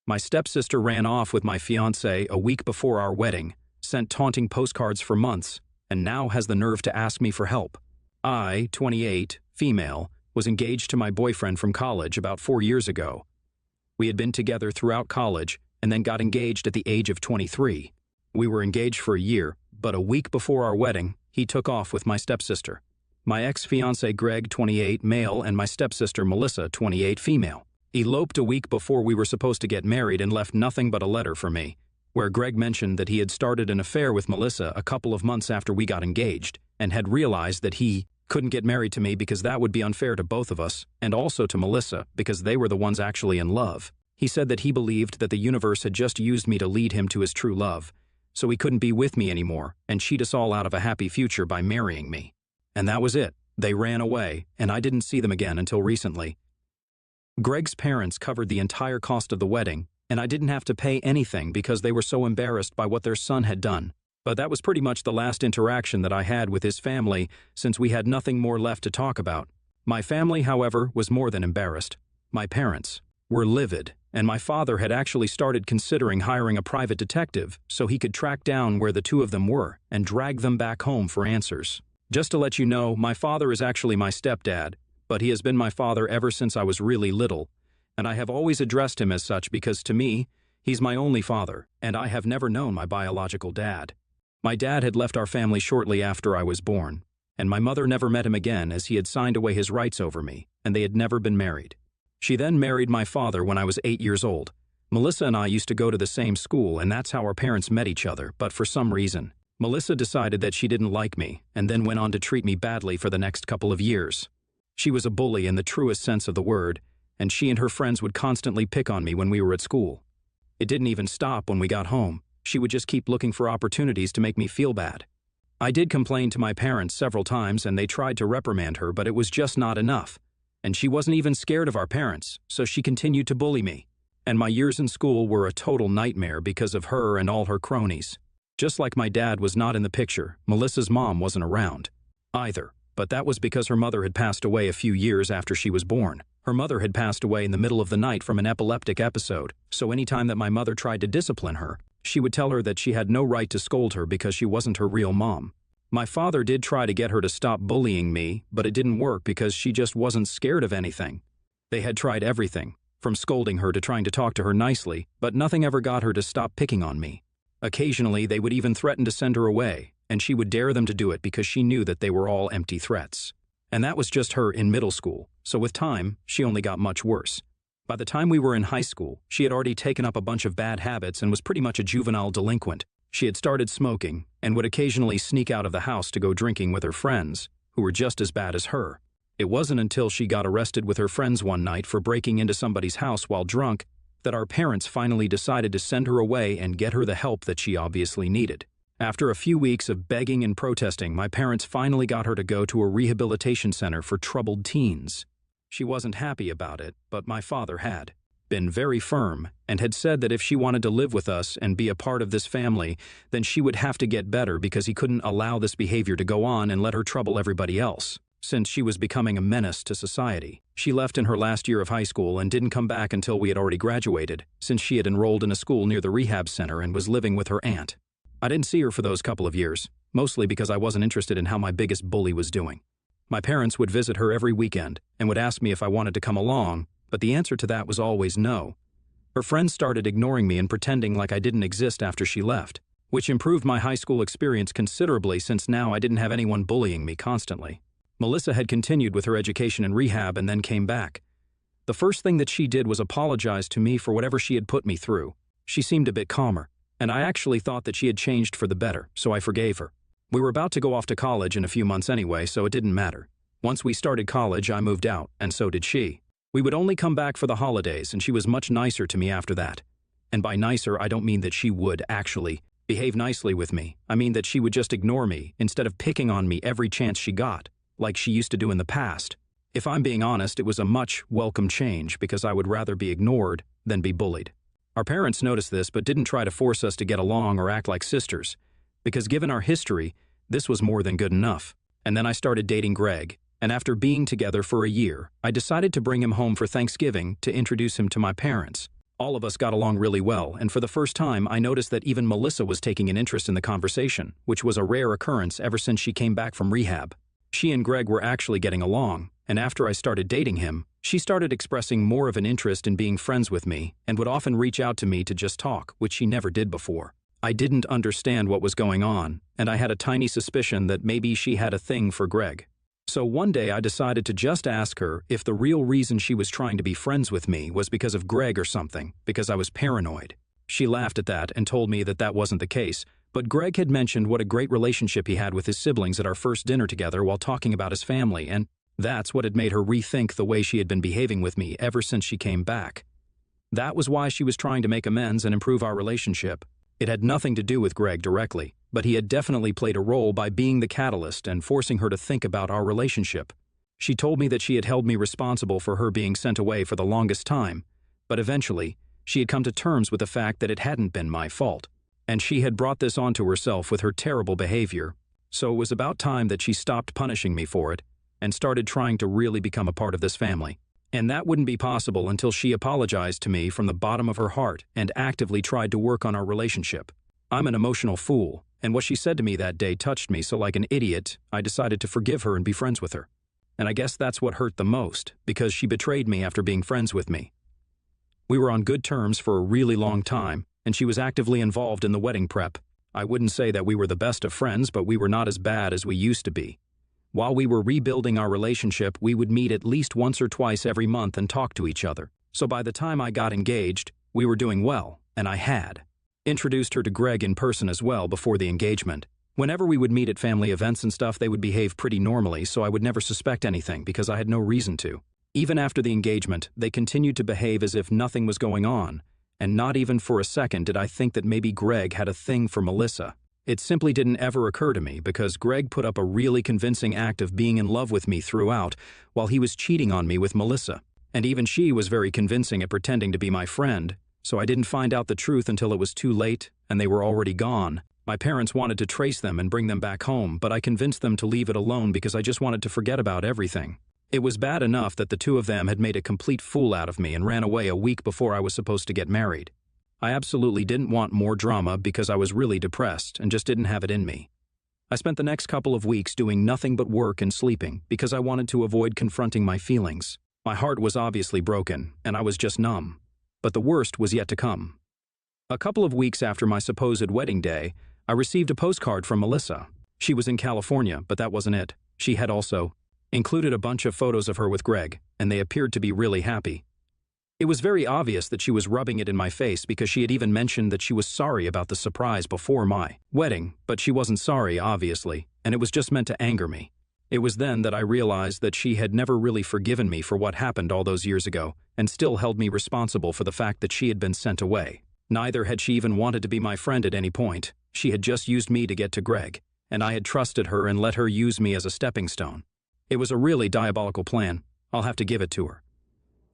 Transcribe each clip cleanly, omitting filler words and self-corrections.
My stepsister ran off with my fiancé a week before our wedding, sent taunting postcards for months, and now has the nerve to ask me for help. I, 28, female, was engaged to my boyfriend from college about 4 years ago. We had been together throughout college and then got engaged at the age of 23. We were engaged for a year, but a week before our wedding, he took off with my stepsister. My ex-fiancé Greg, 28, male, and my stepsister Melissa, 28, female, eloped a week before we were supposed to get married and left nothing but a letter for me, where Greg mentioned that he had started an affair with Melissa a couple of months after we got engaged and had realized that he couldn't get married to me because that would be unfair to both of us and also to Melissa because they were the ones actually in love. He said that he believed that the universe had just used me to lead him to his true love, so he couldn't be with me anymore and cheat us all out of a happy future by marrying me. And that was it. They ran away, and I didn't see them again until recently. Greg's parents covered the entire cost of the wedding, and I didn't have to pay anything because they were so embarrassed by what their son had done. But that was pretty much the last interaction that I had with his family since we had nothing more left to talk about. My family, however, was more than embarrassed. My parents were livid, and my father had actually started considering hiring a private detective so he could track down where the two of them were and drag them back home for answers. Just to let you know, my father is actually my stepdad, but he has been my father ever since I was really little, and I have always addressed him as such because to me, he's my only father, and I have never known my biological dad. My dad had left our family shortly after I was born, and my mother never met him again as he had signed away his rights over me, and they had never been married. She then married my father when I was 8 years old. Melissa and I used to go to the same school, and that's how our parents met each other, but for some reason, Melissa decided that she didn't like me and then went on to treat me badly for the next couple of years. She was a bully in the truest sense of the word, and she and her friends would constantly pick on me when we were at school. It didn't even stop when we got home. She would just keep looking for opportunities to make me feel bad. I did complain to my parents several times and they tried to reprimand her, but it was just not enough. And she wasn't even scared of our parents, so she continued to bully me. And my years in school were a total nightmare because of her and all her cronies. Just like my dad was not in the picture, Melissa's mom wasn't around either. But that was because her mother had passed away a few years after she was born. Her mother had passed away in the middle of the night from an epileptic episode, so anytime that my mother tried to discipline her, she would tell her that she had no right to scold her because she wasn't her real mom. My father did try to get her to stop bullying me, but it didn't work because she just wasn't scared of anything. They had tried everything, from scolding her to trying to talk to her nicely, but nothing ever got her to stop picking on me. Occasionally, they would even threaten to send her away, and she would dare them to do it because she knew that they were all empty threats. And that was just her in middle school, so with time, she only got much worse. By the time we were in high school, she had already taken up a bunch of bad habits and was pretty much a juvenile delinquent. She had started smoking and would occasionally sneak out of the house to go drinking with her friends, who were just as bad as her. It wasn't until she got arrested with her friends one night for breaking into somebody's house while drunk that our parents finally decided to send her away and get her the help that she obviously needed. After a few weeks of begging and protesting, my parents finally got her to go to a rehabilitation center for troubled teens. She wasn't happy about it, but my father had been very firm and had said that if she wanted to live with us and be a part of this family, then she would have to get better because he couldn't allow this behavior to go on and let her trouble everybody else. Since she was becoming a menace to society, she left in her last year of high school and didn't come back until we had already graduated, since she had enrolled in a school near the rehab center and was living with her aunt. I didn't see her for those couple of years, mostly because I wasn't interested in how my biggest bully was doing. My parents would visit her every weekend and would ask me if I wanted to come along, but the answer to that was always no. Her friends started ignoring me and pretending like I didn't exist after she left, which improved my high school experience considerably since now I didn't have anyone bullying me constantly. Melissa had continued with her education in rehab and then came back. The first thing that she did was apologize to me for whatever she had put me through. She seemed a bit calmer, and I actually thought that she had changed for the better, so I forgave her. We were about to go off to college in a few months anyway, so it didn't matter. Once we started college, I moved out, and so did she. We would only come back for the holidays, and she was much nicer to me after that. And by nicer, I don't mean that she would, actually, behave nicely with me. I mean that she would just ignore me instead of picking on me every chance she got, like she used to do in the past. If I'm being honest, it was a much welcome change because I would rather be ignored than be bullied. Our parents noticed this but didn't try to force us to get along or act like sisters, because given our history, this was more than good enough. And then I started dating Greg, and after being together for a year, I decided to bring him home for Thanksgiving to introduce him to my parents. All of us got along really well, and for the first time I noticed that even Melissa was taking an interest in the conversation, which was a rare occurrence ever since she came back from rehab. She and Greg were actually getting along, and after I started dating him, she started expressing more of an interest in being friends with me and would often reach out to me to just talk, which she never did before. I didn't understand what was going on, and I had a tiny suspicion that maybe she had a thing for Greg. So one day I decided to just ask her if the real reason she was trying to be friends with me was because of Greg or something, because I was paranoid. She laughed at that and told me that that wasn't the case, but Greg had mentioned what a great relationship he had with his siblings at our first dinner together while talking about his family, and that's what had made her rethink the way she had been behaving with me ever since she came back. That was why she was trying to make amends and improve our relationship. It had nothing to do with Greg directly, but he had definitely played a role by being the catalyst and forcing her to think about our relationship. She told me that she had held me responsible for her being sent away for the longest time, but eventually, she had come to terms with the fact that it hadn't been my fault, and she had brought this onto herself with her terrible behavior. So it was about time that she stopped punishing me for it and started trying to really become a part of this family. And that wouldn't be possible until she apologized to me from the bottom of her heart and actively tried to work on our relationship. I'm an emotional fool, and what she said to me that day touched me, so like an idiot, I decided to forgive her and be friends with her. And I guess that's what hurt the most, because she betrayed me after being friends with me. We were on good terms for a really long time, and she was actively involved in the wedding prep. I wouldn't say that we were the best of friends, but we were not as bad as we used to be. While we were rebuilding our relationship, we would meet at least once or twice every month and talk to each other. So by the time I got engaged, we were doing well, and I had introduced her to Greg in person as well before the engagement. Whenever we would meet at family events and stuff, they would behave pretty normally, so I would never suspect anything because I had no reason to. Even after the engagement, they continued to behave as if nothing was going on, and not even for a second did I think that maybe Greg had a thing for Melissa. It simply didn't ever occur to me because Greg put up a really convincing act of being in love with me throughout while he was cheating on me with Melissa. And even she was very convincing at pretending to be my friend, so I didn't find out the truth until it was too late and they were already gone. My parents wanted to trace them and bring them back home, but I convinced them to leave it alone because I just wanted to forget about everything. It was bad enough that the two of them had made a complete fool out of me and ran away a week before I was supposed to get married. I absolutely didn't want more drama because I was really depressed and just didn't have it in me. I spent the next couple of weeks doing nothing but work and sleeping because I wanted to avoid confronting my feelings. My heart was obviously broken, and I was just numb. But the worst was yet to come. A couple of weeks after my supposed wedding day, I received a postcard from Melissa. She was in California, but that wasn't it. She had also included a bunch of photos of her with Greg, and they appeared to be really happy. It was very obvious that she was rubbing it in my face because she had even mentioned that she was sorry about the surprise before my wedding, but she wasn't sorry, obviously, and it was just meant to anger me. It was then that I realized that she had never really forgiven me for what happened all those years ago and still held me responsible for the fact that she had been sent away. Neither had she even wanted to be my friend at any point. She had just used me to get to Greg, and I had trusted her and let her use me as a stepping stone. It was a really diabolical plan. I'll have to give it to her.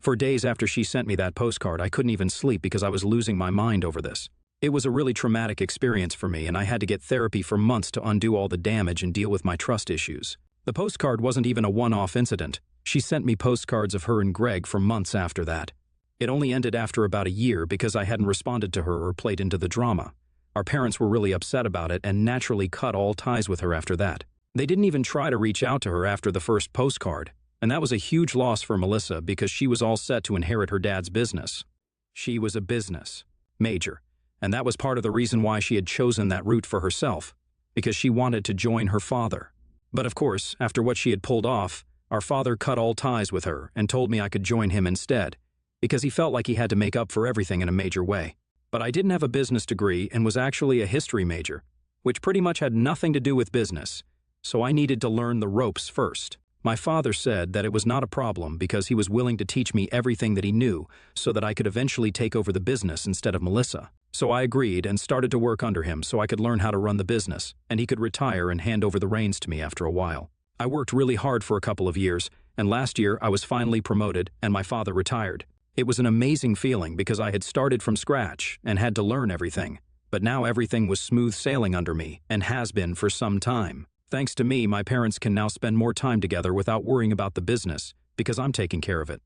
For days after she sent me that postcard, I couldn't even sleep because I was losing my mind over this. It was a really traumatic experience for me, and I had to get therapy for months to undo all the damage and deal with my trust issues. The postcard wasn't even a one-off incident. She sent me postcards of her and Greg for months after that. It only ended after about a year because I hadn't responded to her or played into the drama. Our parents were really upset about it and naturally cut all ties with her after that. They didn't even try to reach out to her after the first postcard. And that was a huge loss for Melissa because she was all set to inherit her dad's business. She was a business major, and that was part of the reason why she had chosen that route for herself, because she wanted to join her father. But of course, after what she had pulled off, our father cut all ties with her and told me I could join him instead, because he felt like he had to make up for everything in a major way. But I didn't have a business degree and was actually a history major, which pretty much had nothing to do with business, so I needed to learn the ropes first. My father said that it was not a problem because he was willing to teach me everything that he knew so that I could eventually take over the business instead of Melissa. So I agreed and started to work under him so I could learn how to run the business, and he could retire and hand over the reins to me after a while. I worked really hard for a couple of years, and last year I was finally promoted and my father retired. It was an amazing feeling because I had started from scratch and had to learn everything, but now everything was smooth sailing under me and has been for some time. Thanks to me, my parents can now spend more time together without worrying about the business because I'm taking care of it.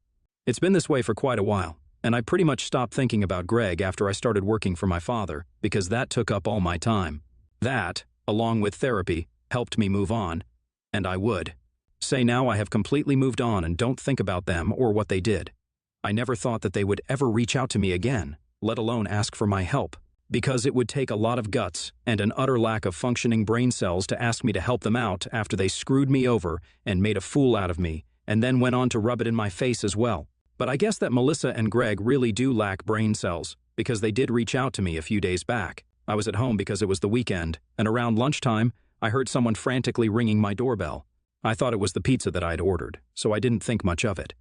It's been this way for quite a while, And I pretty much stopped thinking about Greg after I started working for my father, because that took up all my time. That, along with therapy, helped me move on, and I would say now I have completely moved on and don't think about them or what they did. I never thought that they would ever reach out to me again, let alone ask for my help, because it would take a lot of guts and an utter lack of functioning brain cells to ask me to help them out after they screwed me over and made a fool out of me, and then went on to rub it in my face as well. But I guess that Melissa and Greg really do lack brain cells, because they did reach out to me a few days back. I was at home because it was the weekend, and around lunchtime, I heard someone frantically ringing my doorbell. I thought it was the pizza that I'd ordered, so I didn't think much of it.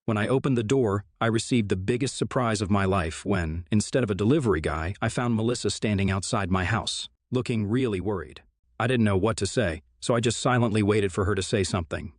When I opened the door, I received the biggest surprise of my life when, instead of a delivery guy, I found Melissa standing outside my house, looking really worried. I didn't know what to say, so I just silently waited for her to say something.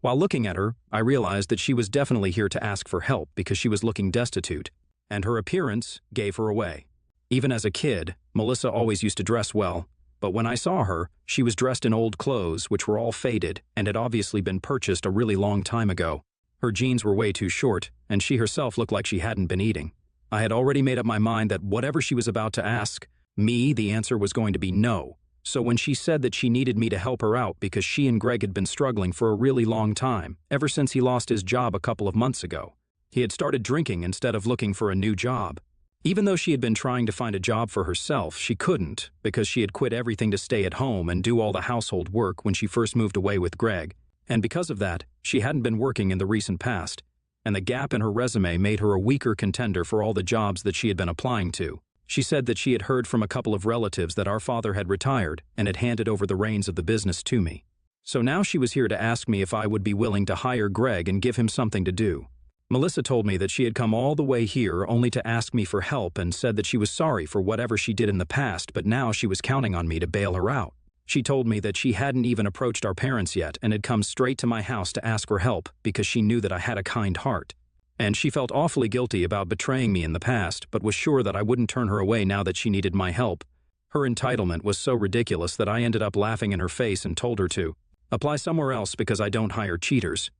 While looking at her, I realized that she was definitely here to ask for help because she was looking destitute, and her appearance gave her away. Even as a kid, Melissa always used to dress well, but when I saw her, she was dressed in old clothes which were all faded and had obviously been purchased a really long time ago. Her jeans were way too short, and she herself looked like she hadn't been eating. I had already made up my mind that whatever she was about to ask me, the answer was going to be no. So when she said that she needed me to help her out because she and Greg had been struggling for a really long time, ever since he lost his job a couple of months ago. He had started drinking instead of looking for a new job. Even though she had been trying to find a job for herself, she couldn't because she had quit everything to stay at home and do all the household work when she first moved away with Greg. And because of that, she hadn't been working in the recent past, and the gap in her resume made her a weaker contender for all the jobs that she had been applying to. She said that she had heard from a couple of relatives that our father had retired and had handed over the reins of the business to me. So now she was here to ask me if I would be willing to hire Greg and give him something to do. Melissa told me that she had come all the way here only to ask me for help and said that she was sorry for whatever she did in the past, but now she was counting on me to bail her out. She told me that she hadn't even approached our parents yet and had come straight to my house to ask for help because she knew that I had a kind heart. And she felt awfully guilty about betraying me in the past, but was sure that I wouldn't turn her away now that she needed my help. Her entitlement was so ridiculous that I ended up laughing in her face and told her to apply somewhere else because I don't hire cheaters.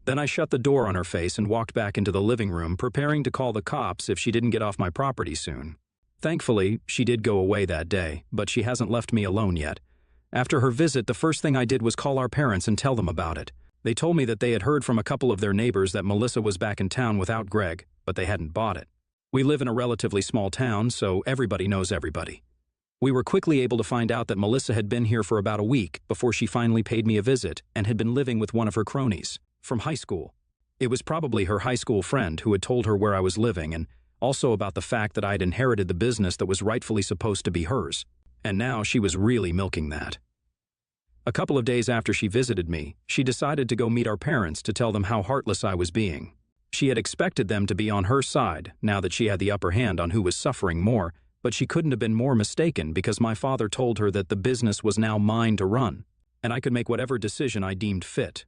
Then I shut the door on her face and walked back into the living room, preparing to call the cops if she didn't get off my property soon. Thankfully, she did go away that day, but she hasn't left me alone yet. After her visit, the first thing I did was call our parents and tell them about it. They told me that they had heard from a couple of their neighbors that Melissa was back in town without Greg, but they hadn't bought it. We live in a relatively small town, so everybody knows everybody. We were quickly able to find out that Melissa had been here for about a week before she finally paid me a visit and had been living with one of her cronies from high school. It was probably her high school friend who had told her where I was living and also about the fact that I had inherited the business that was rightfully supposed to be hers. And now she was really milking that. A couple of days after she visited me, she decided to go meet our parents to tell them how heartless I was being. She had expected them to be on her side now that she had the upper hand on who was suffering more, but she couldn't have been more mistaken because my father told her that the business was now mine to run, and I could make whatever decision I deemed fit.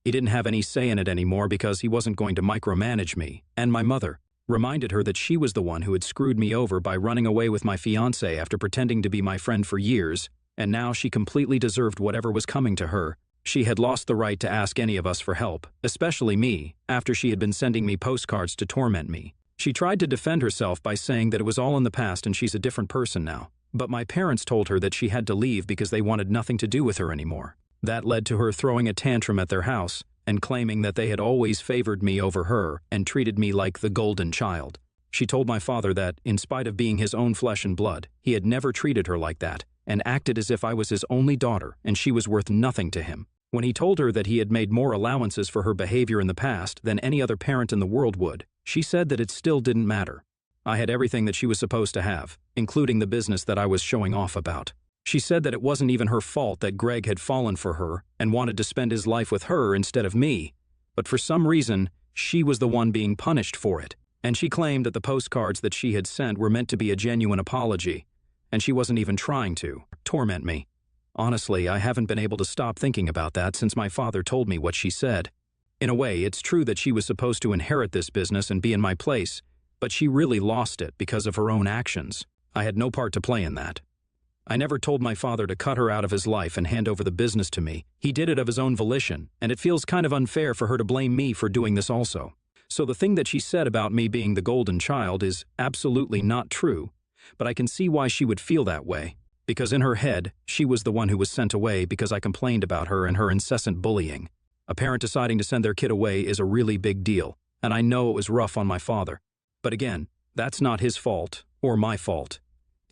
He didn't have any say in it anymore because he wasn't going to micromanage me, and my mother reminded her that she was the one who had screwed me over by running away with my fiancé after pretending to be my friend for years, and now she completely deserved whatever was coming to her. She had lost the right to ask any of us for help, especially me, after she had been sending me postcards to torment me. She tried to defend herself by saying that it was all in the past and she's a different person now. But my parents told her that she had to leave because they wanted nothing to do with her anymore. That led to her throwing a tantrum at their house and claiming that they had always favored me over her and treated me like the golden child. She told my father that, in spite of being his own flesh and blood, he had never treated her like that, and acted as if I was his only daughter and she was worth nothing to him. When he told her that he had made more allowances for her behavior in the past than any other parent in the world would, she said that it still didn't matter. I had everything that she was supposed to have, including the business that I was showing off about. She said that it wasn't even her fault that Greg had fallen for her and wanted to spend his life with her instead of me, but for some reason, she was the one being punished for it. And she claimed that the postcards that she had sent were meant to be a genuine apology, and she wasn't even trying to torment me. Honestly, I haven't been able to stop thinking about that since my father told me what she said. In a way, it's true that she was supposed to inherit this business and be in my place, but she really lost it because of her own actions. I had no part to play in that. I never told my father to cut her out of his life and hand over the business to me. He did it of his own volition, and it feels kind of unfair for her to blame me for doing this also. So the thing that she said about me being the golden child is absolutely not true, but I can see why she would feel that way, because in her head, she was the one who was sent away because I complained about her and her incessant bullying. A parent deciding to send their kid away is a really big deal, and I know it was rough on my father. But again, that's not his fault or my fault.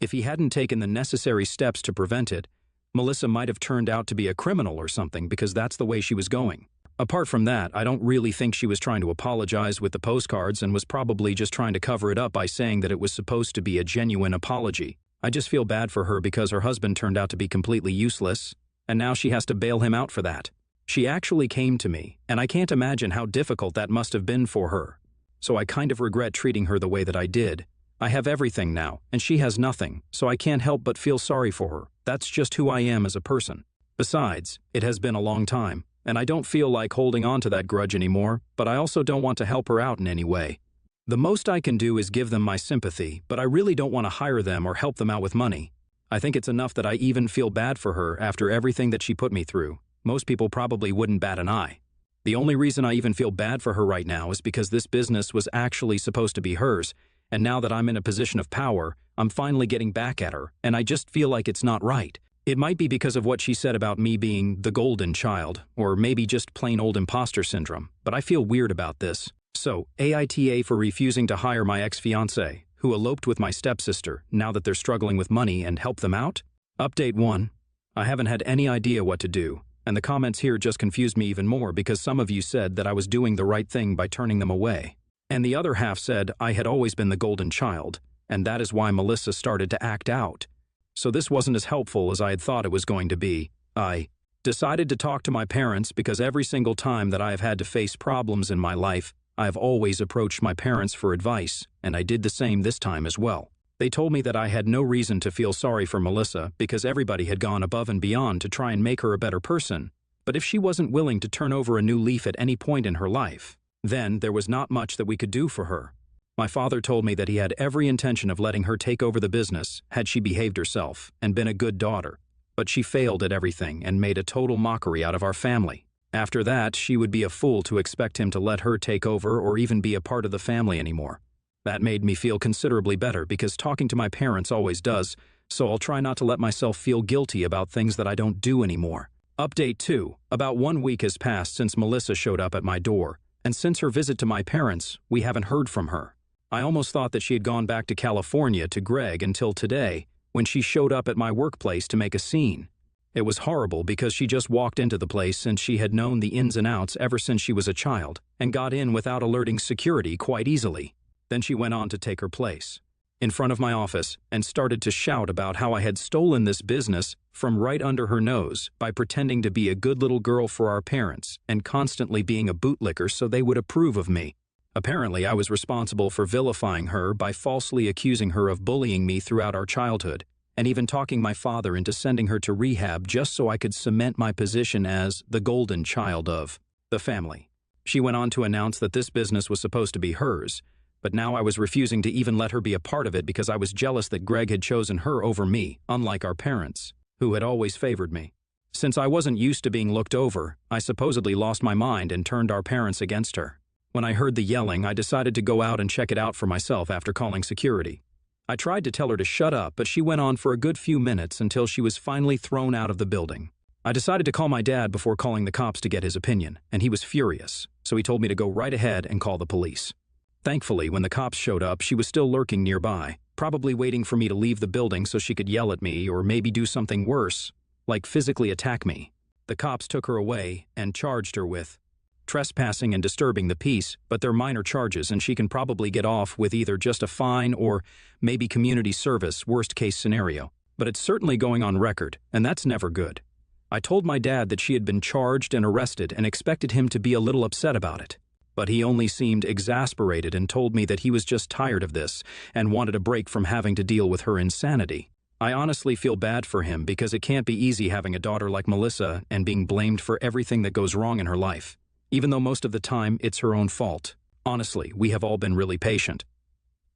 If he hadn't taken the necessary steps to prevent it, Melissa might have turned out to be a criminal or something because that's the way she was going. Apart from that, I don't really think she was trying to apologize with the postcards and was probably just trying to cover it up by saying that it was supposed to be a genuine apology. I just feel bad for her because her husband turned out to be completely useless, and now she has to bail him out for that. She actually came to me, and I can't imagine how difficult that must have been for her. So I kind of regret treating her the way that I did. I have everything now, and she has nothing, so I can't help but feel sorry for her. That's just who I am as a person. Besides, it has been a long time, and I don't feel like holding on to that grudge anymore, but I also don't want to help her out in any way. The most I can do is give them my sympathy, but I really don't want to hire them or help them out with money. I think it's enough that I even feel bad for her after everything that she put me through. Most people probably wouldn't bat an eye. The only reason I even feel bad for her right now is because this business was actually supposed to be hers, and now that I'm in a position of power, I'm finally getting back at her, and I just feel like it's not right. It might be because of what she said about me being the golden child, or maybe just plain old imposter syndrome, but I feel weird about this. So, AITA for refusing to hire my ex-fiancé, who eloped with my stepsister, now that they're struggling with money, and help them out? Update 1. I haven't had any idea what to do, and the comments here just confused me even more because some of you said that I was doing the right thing by turning them away. And the other half said I had always been the golden child, and that is why Melissa started to act out. So this wasn't as helpful as I had thought it was going to be. I decided to talk to my parents because every single time that I have had to face problems in my life, I have always approached my parents for advice, and I did the same this time as well. They told me that I had no reason to feel sorry for Melissa because everybody had gone above and beyond to try and make her a better person. But if she wasn't willing to turn over a new leaf at any point in her life, then there was not much that we could do for her. My father told me that he had every intention of letting her take over the business had she behaved herself and been a good daughter, but she failed at everything and made a total mockery out of our family. After that, she would be a fool to expect him to let her take over or even be a part of the family anymore. That made me feel considerably better because talking to my parents always does, so I'll try not to let myself feel guilty about things that I don't do anymore. Update 2. About 1 week has passed since Melissa showed up at my door, and since her visit to my parents, we haven't heard from her. I almost thought that she had gone back to California to Greg until today, when she showed up at my workplace to make a scene. It was horrible because she just walked into the place since she had known the ins and outs ever since she was a child, and got in without alerting security quite easily. Then she went on to take her place in front of my office and started to shout about how I had stolen this business from right under her nose by pretending to be a good little girl for our parents and constantly being a bootlicker so they would approve of me. Apparently, I was responsible for vilifying her by falsely accusing her of bullying me throughout our childhood, and even talking my father into sending her to rehab just so I could cement my position as the golden child of the family. She went on to announce that this business was supposed to be hers, but now I was refusing to even let her be a part of it because I was jealous that Greg had chosen her over me, unlike our parents, who had always favored me. Since I wasn't used to being looked over, I supposedly lost my mind and turned our parents against her. When I heard the yelling, I decided to go out and check it out for myself after calling security. I tried to tell her to shut up, but she went on for a good few minutes until she was finally thrown out of the building. I decided to call my dad before calling the cops to get his opinion, and he was furious, so he told me to go right ahead and call the police. Thankfully, when the cops showed up, she was still lurking nearby, probably waiting for me to leave the building so she could yell at me or maybe do something worse, like physically attack me. The cops took her away and charged her with trespassing and disturbing the peace, but they're minor charges and she can probably get off with either just a fine or maybe community service, worst case scenario. But it's certainly going on record, and that's never good. I told my dad that she had been charged and arrested and expected him to be a little upset about it. But he only seemed exasperated and told me that he was just tired of this and wanted a break from having to deal with her insanity. I honestly feel bad for him because it can't be easy having a daughter like Melissa and being blamed for everything that goes wrong in her life, even though most of the time it's her own fault. Honestly, we have all been really patient.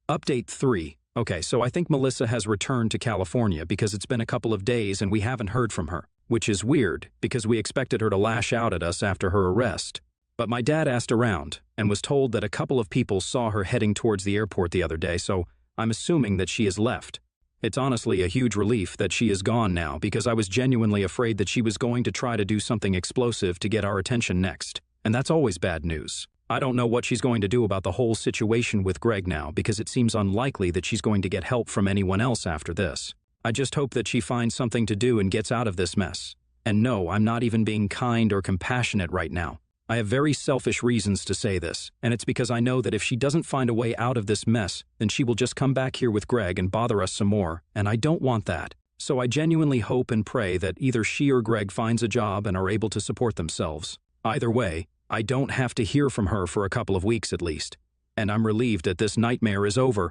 Update 3. Okay, so I think Melissa has returned to California because it's been a couple of days and we haven't heard from her, which is weird because we expected her to lash out at us after her arrest. But my dad asked around, and was told that a couple of people saw her heading towards the airport the other day, so I'm assuming that she has left. It's honestly a huge relief that she is gone now because I was genuinely afraid that she was going to try to do something explosive to get our attention next, and that's always bad news. I don't know what she's going to do about the whole situation with Greg now because it seems unlikely that she's going to get help from anyone else after this. I just hope that she finds something to do and gets out of this mess. And no, I'm not even being kind or compassionate right now. I have very selfish reasons to say this, and it's because I know that if she doesn't find a way out of this mess, then she will just come back here with Greg and bother us some more, and I don't want that. So I genuinely hope and pray that either she or Greg finds a job and are able to support themselves. Either way, I don't have to hear from her for a couple of weeks at least. And I'm relieved that this nightmare is over.